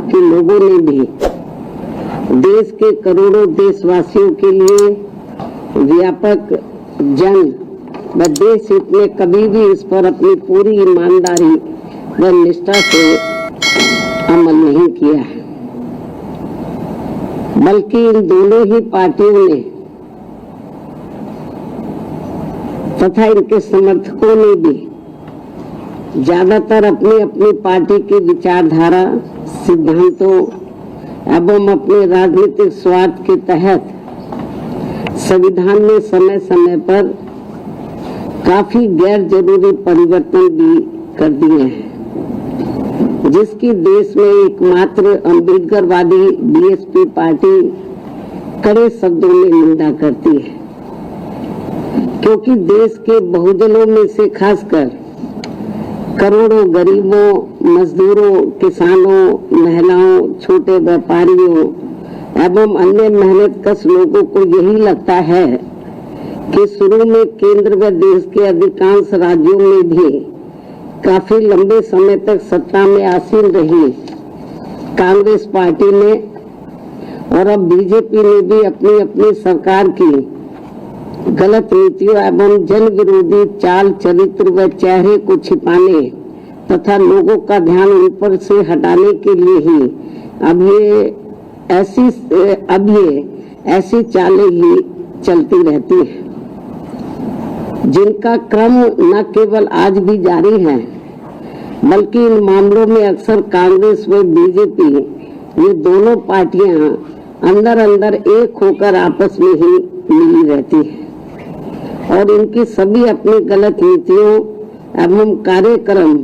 के लोगों ने भी देश के करोड़ों देशवासियों के लिए व्यापक जन व देश हित में कभी भी इस पर अपनी पूरी ईमानदारी व निष्ठा से अमल नहीं किया है, बल्कि इन दोनों ही पार्टियों ने तथा इनके समर्थकों ने भी ज्यादातर अपनी अपनी पार्टी की विचारधारा, सिद्धांतों एवं अपने राजनीतिक स्वार्थ के तहत संविधान में समय समय पर काफी गैर जरूरी परिवर्तन भी कर दिए हैं, जिसकी देश में एकमात्र अम्बेडकरवादी बीएसपी पार्टी कड़े शब्दों में निंदा करती है, क्योंकि देश के बहुजनों में से खासकर करोड़ों गरीबों, मजदूरों, किसानों, महिलाओं, छोटे व्यापारियों एवं अन्य मेहनतकश लोगों को यही लगता है कि शुरू में केंद्र व देश के अधिकांश राज्यों में भी काफी लंबे समय तक सत्ता में आसीन रही कांग्रेस पार्टी ने और अब बीजेपी ने भी अपनी अपनी सरकार की गलत नीतियों एवं जन विरोधी चाल चरित्र व चेहरे को छिपाने तथा लोगों का ध्यान उन पर से हटाने के लिए ही अब ये ऐसी चालें ही चलती रहती हैं, जिनका क्रम न केवल आज भी जारी है, बल्कि इन मामलों में अक्सर कांग्रेस व बीजेपी ये दोनों पार्टियां अंदर अंदर एक होकर आपस में ही मिली रहती है और इनकी सभी अपनी गलत नीतियों एवं कार्यक्रम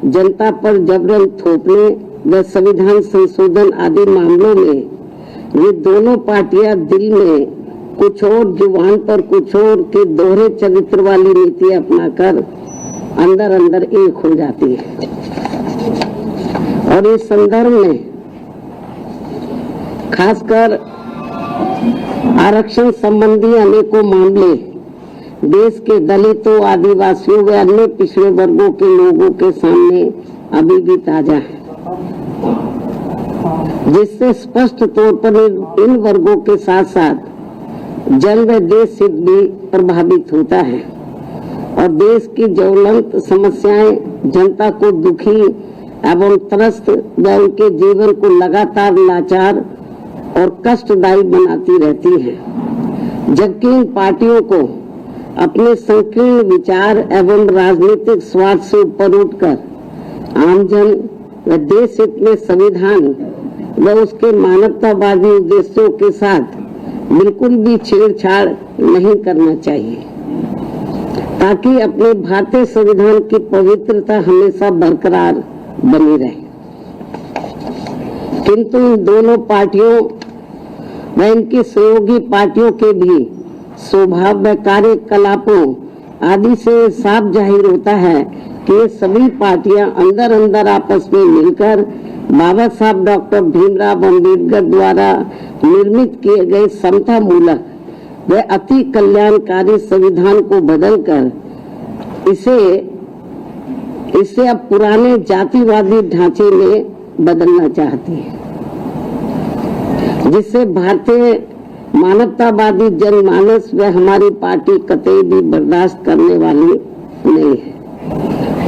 जनता पर जबरन थोपने व संविधान संशोधन आदि मामलों में ये दोनों पार्टियां दिल में कुछ और, जुबान पर कुछ और के दोहरे चरित्र वाली नीति अपनाकर अंदर अंदर एक हो जाती है। और इस संदर्भ में खासकर आरक्षण संबंधी अनेकों मामले देश के दलितों, आदिवासियों व अन्य पिछड़े वर्गों के लोगों के सामने अभी भी ताजा है, जिससे स्पष्ट तौर पर इन वर्गों के साथ साथ जन व देश हित भी प्रभावित होता है और देश की ज्वलंत समस्याएं जनता को दुखी एवं त्रस्त व उनके जीवन को लगातार लाचार और कष्टदायी बनाती रहती है, जबकि इन पार्टियों को अपने संकीर्ण विचार एवं राजनीतिक स्वार्थ से ऊपर उठकर आमजन व देश हित में संविधान व उसके मानवतावादी उद्देश्यों के साथ बिल्कुल भी छेड़छाड़ नहीं करना चाहिए, ताकि अपने भारतीय संविधान की पवित्रता हमेशा बरकरार बनी रहे। किंतु इन दोनों पार्टियों व इनकी सहयोगी पार्टियों के भी स्वभाव व कार्यकलापों आदि से साफ जाहिर होता है कि ये सभी पार्टियां अंदर अंदर आपस में मिलकर बाबा साहब डॉक्टर भीमराव अम्बेडकर द्वारा निर्मित किए गए समता मूलक व अति कल्याणकारी संविधान को बदलकर इसे अब पुराने जातिवादी ढांचे में बदलना चाहती है, जिससे भारतीय मानवतावादी जनमानस व हमारी पार्टी कतई भी बर्दाश्त करने वाली नहीं है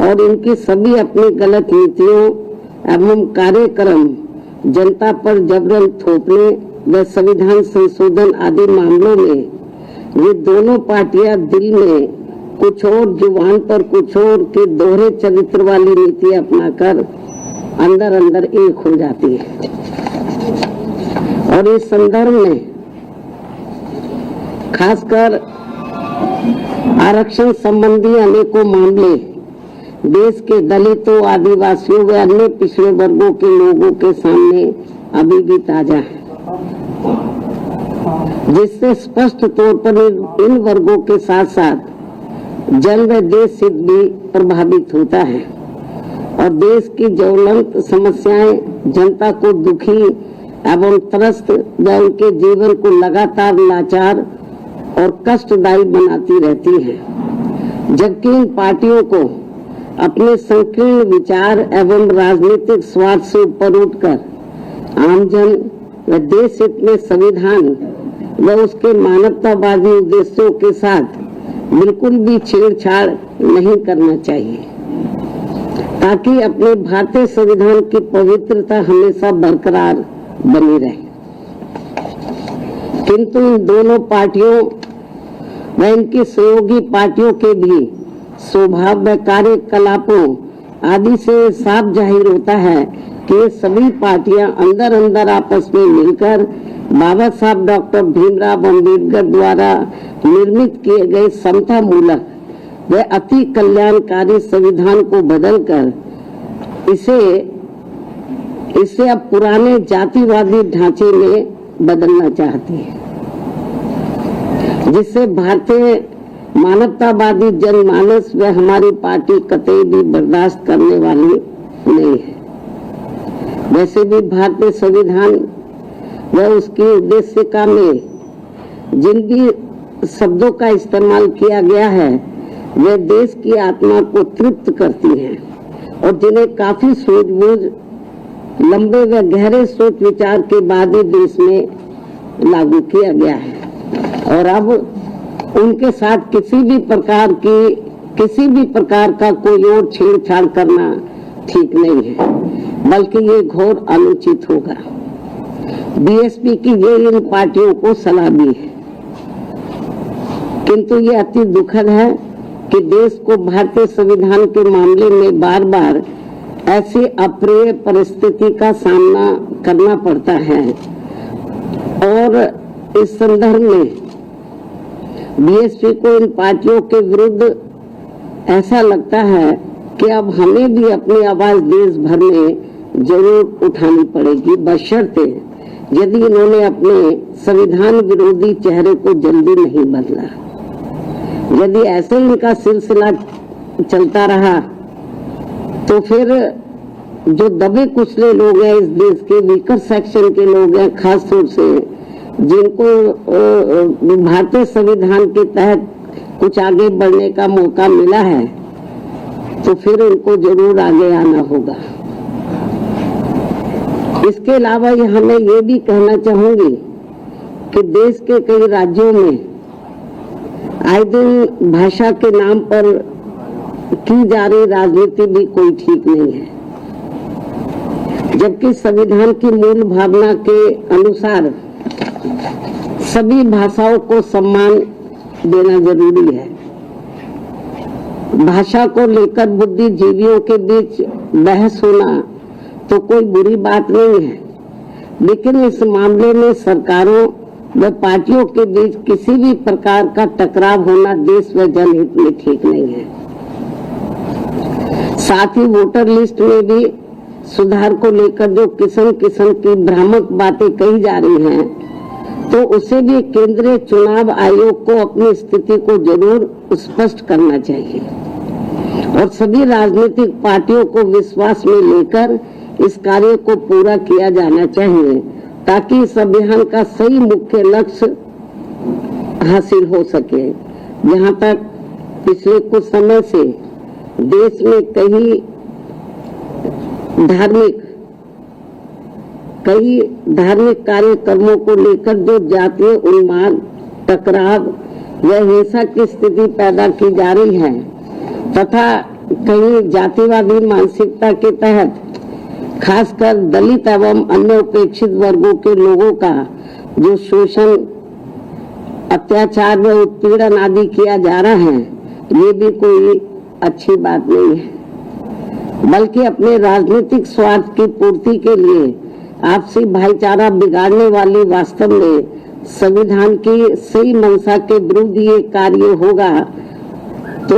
और इनकी सभी अपनी गलत नीतियों एवं कार्यक्रम जनता पर जबरन थोपने व संविधान संशोधन आदि मामलों में ये दोनों पार्टियां दिल में कुछ और, जुबान पर कुछ और के दोहरे चरित्र वाली नीति अपनाकर अंदर अंदर एक हो जाती है। और इस संदर्भ में खासकर आरक्षण संबंधी अनेकों मामले देश के दलितों, आदिवासियों व अन्य पिछड़े वर्गों के लोगों के सामने अभी भी ताजा है, जिससे स्पष्ट तौर पर इन वर्गों के साथ साथ जन व देश हित भी प्रभावित होता है और देश की ज्वलंत समस्याएं जनता को दुखी एवं त्रस्त व उनके जीवन को लगातार लाचार और कष्टदायी बनाती रहती है, जबकि इन पार्टियों को अपने संकीर्ण विचार एवं राजनीतिक स्वार्थ से ऊपर उठकर आमजन व देश हित में संविधान व उसके मानवतावादी उद्देश्यों के साथ बिल्कुल भी छेड़छाड़ नहीं करना चाहिए, ताकि अपने भारतीय संविधान की पवित्रता हमेशा बरकरार बनी रहे। किंतु इन दोनों पार्टियों व इनकी सहयोगी पार्टियों के भी स्वभाव व कार्यकलापों आदि से साफ जाहिर होता है कि ये सभी पार्टियां अंदर अंदर आपस में मिलकर बाबा साहब डॉक्टर भीमराव अम्बेडकर द्वारा निर्मित किए गए समता मूलक व अति कल्याणकारी संविधान को बदलकर इसे अब पुराने जातिवादी ढांचे में बदलना चाहती है, जिससे भारतीय मानवतावादी जनमानस व हमारी पार्टी कतई भी बर्दाश्त करने वाली नहीं है। वैसे भी भारतीय संविधान व उसकी उद्देशिका में जिन भी शब्दों का इस्तेमाल किया गया है वे देश की आत्मा को तृप्त करती हैं और जिन्हें काफी सूझबूझ, लंबे व गहरे सोच विचार के बाद ही देश में लागू किया गया है। और अब उनके साथ किसी भी प्रकार का कोई और छेड़छाड़ करना ठीक नहीं है, बल्कि ये घोर अनुचित होगा। बीएसपी की ये इन पार्टियों को सलाह भी है, किंतु ये अति दुखद है कि देश को भारतीय संविधान के मामले में बार बार ऐसी अप्रिय परिस्थिति का सामना करना पड़ता है। और इस संदर्भ में बीएसपी को इन पार्टियों के विरुद्ध ऐसा लगता है कि अब हमें भी अपनी आवाज देश भर में जरूर उठानी पड़ेगी, बशर्ते यदि इन्होंने अपने संविधान विरोधी चेहरे को जल्दी नहीं बदला। यदि ऐसे इनका सिलसिला चलता रहा तो फिर जो दबे कुचले लोग हैं, इस देश के वीकर सेक्शन के लोग हैं, खास तौर से जिनको भारतीय संविधान के तहत कुछ आगे बढ़ने का मौका मिला है, तो फिर उनको जरूर आगे आना होगा। इसके अलावा हमें ये भी कहना चाहूंगी कि देश के कई राज्यों में आए दिन भाषा के नाम पर की जा रही राजनीति भी कोई ठीक नहीं है, जबकि संविधान की मूल भावना के अनुसार सभी भाषाओं को सम्मान देना जरूरी है। भाषा को लेकर बुद्धिजीवियों के बीच बहस होना तो कोई बुरी बात नहीं है, लेकिन इस मामले में सरकारों व पार्टियों के बीच किसी भी प्रकार का टकराव होना देश व जनहित में ठीक नहीं है। साथ ही वोटर लिस्ट में भी सुधार को लेकर जो किस्म किस्म की भ्रामक बातें कही जा रही हैं, तो उसे भी केंद्रीय चुनाव आयोग को अपनी स्थिति को जरूर स्पष्ट करना चाहिए और सभी राजनीतिक पार्टियों को विश्वास में लेकर इस कार्य को पूरा किया जाना चाहिए, ताकि इस अभियान का सही मुख्य लक्ष्य हासिल हो सके। जहां तक पिछले कुछ समय से देश में कई धार्मिक कार्यक्रमों को लेकर जो जातीय उन्माद, टकराव व हिंसा की स्थिति पैदा की जा रही है तथा कई जातिवादी मानसिकता के तहत खासकर दलित एवं अन्य उपेक्षित वर्गों के लोगों का जो शोषण, अत्याचार व उत्पीड़न आदि किया जा रहा है, ये भी कोई अच्छी बात नहीं है, बल्कि अपने राजनीतिक स्वार्थ की पूर्ति के लिए आपसी भाईचारा बिगाड़ने वाली वास्तव में संविधान की सही मंशा के विरुद्ध ये कार्य होगा, तो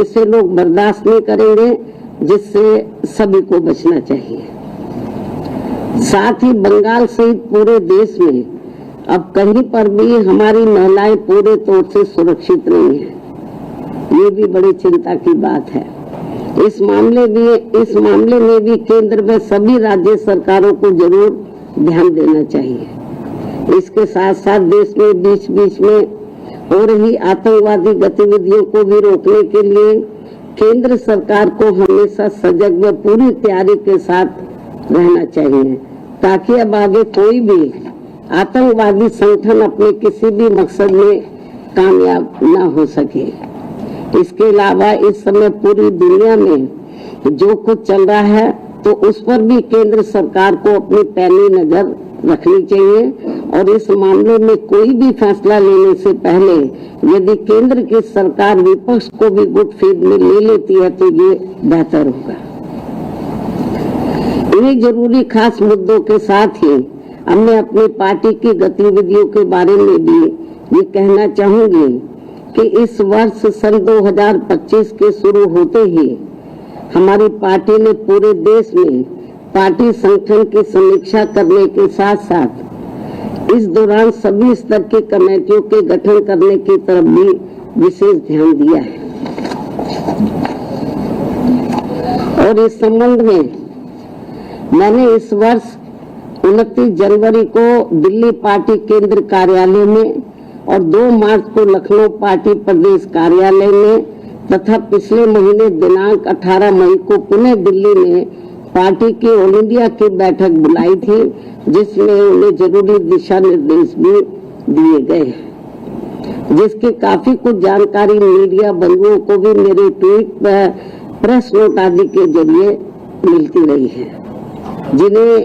इसे लोग बर्दाश्त नहीं करेंगे, जिससे सभी को बचना चाहिए। साथ ही बंगाल सहित पूरे देश में अब कहीं पर भी हमारी महिलाएं पूरे तौर से सुरक्षित नहीं है, ये भी बड़ी चिंता की बात है। इस मामले में भी केंद्र में सभी राज्य सरकारों को जरूर ध्यान देना चाहिए। इसके साथ साथ देश में बीच बीच में हो रही आतंकवादी गतिविधियों को भी रोकने के लिए केंद्र सरकार को हमेशा सजग व पूरी तैयारी के साथ रहना चाहिए, ताकि अब आगे कोई भी आतंकवादी संगठन अपने किसी भी मकसद में कामयाब न हो सके। इसके अलावा इस समय पूरी दुनिया में जो कुछ चल रहा है तो उस पर भी केंद्र सरकार को अपनी पैनी नजर रखनी चाहिए और इस मामले में कोई भी फैसला लेने से पहले यदि केंद्र की सरकार विपक्ष को भी गुड फेथ में ले लेती है तो ये बेहतर होगा। इन्हीं जरूरी खास मुद्दों के साथ ही अब मैं अपनी पार्टी की गतिविधियों के बारे में भी ये कहना चाहूंगी कि इस वर्ष सन 2025 के शुरू होते ही हमारी पार्टी ने पूरे देश में पार्टी संगठन की समीक्षा करने के साथ साथ इस दौरान सभी स्तर की कमेटियों के गठन करने की तरफ भी विशेष ध्यान दिया है। और इस संबंध में मैंने इस वर्ष 29 जनवरी को दिल्ली पार्टी केंद्र कार्यालय में और 2 मार्च को लखनऊ पार्टी प्रदेश कार्यालय में तथा पिछले महीने दिनांक 18 मई को पुणे दिल्ली में पार्टी की ऑल इंडिया की बैठक बुलाई थी, जिसमें उन्हें जरूरी दिशा निर्देश भी दिए गए, जिसकी काफी कुछ जानकारी मीडिया बंधुओं को भी मेरे ट्वीट पर प्रेस नोट आदि के जरिए मिलती रही है, जिन्हें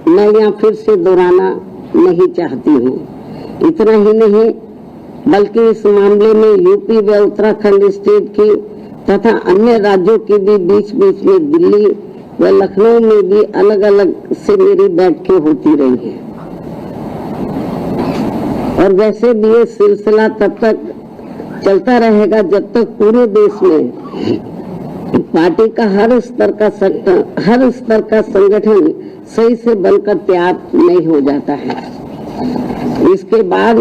मैं यहाँ फिर से दोहराना नहीं चाहती हूँ। इतना ही नहीं बल्कि इस मामले में यूपी व उत्तराखंड स्टेट की तथा अन्य राज्यों की भी बीच बीच में दिल्ली व लखनऊ में भी अलग अलग से मेरी बैठकें होती रही हैं। और वैसे भी ये सिलसिला तब तक चलता रहेगा जब तक पूरे देश में पार्टी का हर स्तर का संगठन सही से बनकर तैयार नहीं हो जाता है। इसके बाद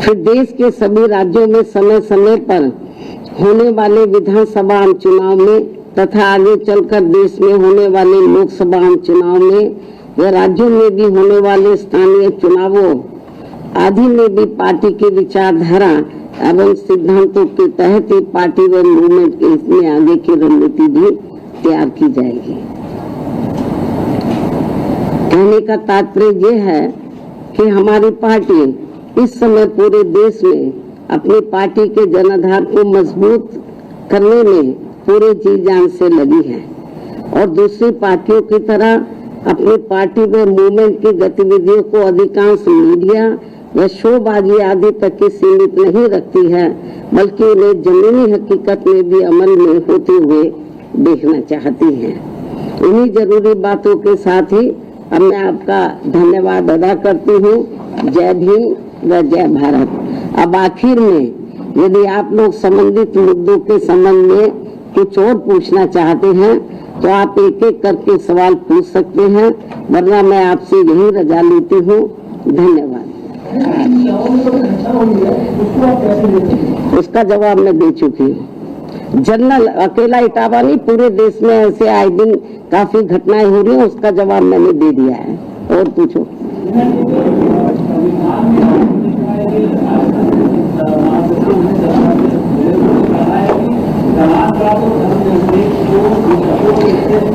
फिर देश के सभी राज्यों में समय समय पर होने वाले विधानसभा चुनाव में तथा आगे चलकर देश में होने वाले लोकसभा चुनाव में व राज्यों में भी होने वाले स्थानीय चुनावों आदि में भी पार्टी की विचारधारा एवं सिद्धांतों के तहत ही पार्टी व मूवमेंट के इसमें आगे की रणनीति भी तैयार की जाएगी। कहने का तात्पर्य ये है कि हमारी पार्टी इस समय पूरे देश में अपनी पार्टी के जनाधार को मजबूत करने में पूरे जी जान से लगी है और दूसरी पार्टियों की तरह अपनी पार्टी व मूवमेंट की गतिविधियों को अधिकांश मीडिया व शोबाजी आदि तक ही सीमित नहीं रखती है, बल्कि उन्हें जमीनी हकीकत में भी अमल में होते हुए देखना चाहती है। इन्हीं जरूरी बातों के साथ ही अब मैं आपका धन्यवाद अदा करती हूँ। जय भीम व जय भारत। अब आखिर में यदि आप लोग संबंधित मुद्दों के संबंध में कुछ और पूछना चाहते हैं तो आप एक एक करके सवाल पूछ सकते हैं, वरना मैं आपसे यही रजा लेती हूँ। धन्यवाद। उसका जवाब मैं दे चुकी हूँ। जनरल अकेला इटावा नहीं, पूरे देश में ऐसे आए दिन काफी घटनाएं हो रही हैं, उसका जवाब मैंने दे दिया है। और पूछो।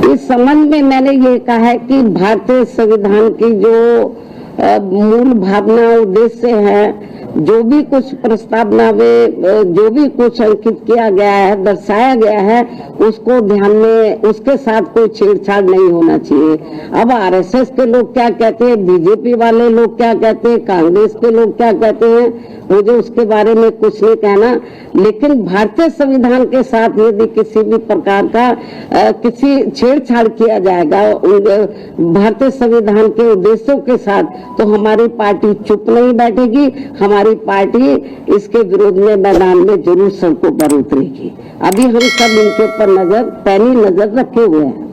इस संबंध में मैंने ये कहा है कि भारतीय संविधान की जो मूल भावना उद्देश्य है, जो भी कुछ प्रस्तावना में जो भी कुछ अंकित किया गया है, दर्शाया गया है, उसको ध्यान में उसके साथ कोई छेड़छाड़ नहीं होना चाहिए। अब आरएसएस के लोग क्या कहते हैं, बीजेपी वाले लोग क्या कहते हैं, कांग्रेस के लोग क्या कहते हैं, मुझे उसके बारे में कुछ नहीं कहना, लेकिन भारतीय संविधान के साथ यदि किसी भी प्रकार का किसी छेड़छाड़ किया जाएगा भारतीय संविधान के उद्देश्यों के साथ, तो हमारी पार्टी चुप नहीं बैठेगी। हमारी पार्टी इसके विरोध में मैदान में जरूर सड़कों पर उतरेगी। अभी हम सब इनके ऊपर पैनी नजर रखे हुए हैं।